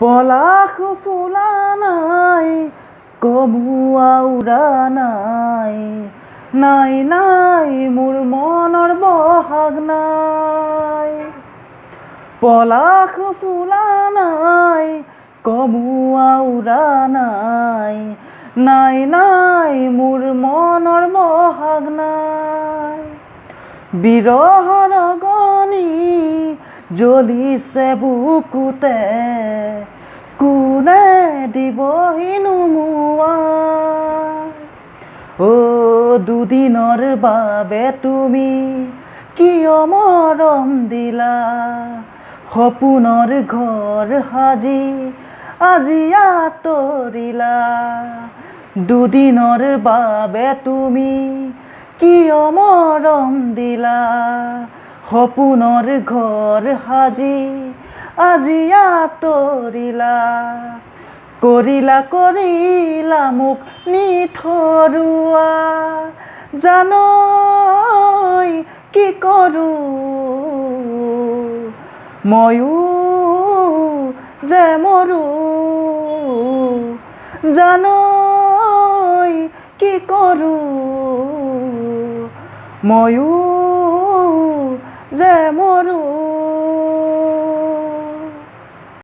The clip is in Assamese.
পলাশ ফুলা নাই, কমুৱা উৰা নাই, নাই নাই মোৰ মনৰ বহাগ নাই। পলাশ ফুলা নাই, কমুৱা উৰা নাই, নাই নাই মোৰ মনৰ বহাগ নাই। বিৰহৰ অগনি জ্বলিছে বুকুতে, কোনে দিবহি নুমুৱাই। দুদিনৰ বাবে তুমি কিয় মৰম দিলা, সপোনৰ ঘৰ সাজি আজি আঁতৰিলা। দুদিনৰ বাবে তুমি কিয় মৰম দিলা, সপোনৰ ঘৰ সাজি আজি আঁতৰিলা। কৰিলা মোক নিথৰুৱা, জানই কি কৰোঁ ময়ো যে মৰোঁ, জানই কি কৰোঁ ময়ো যে মৰোঁ।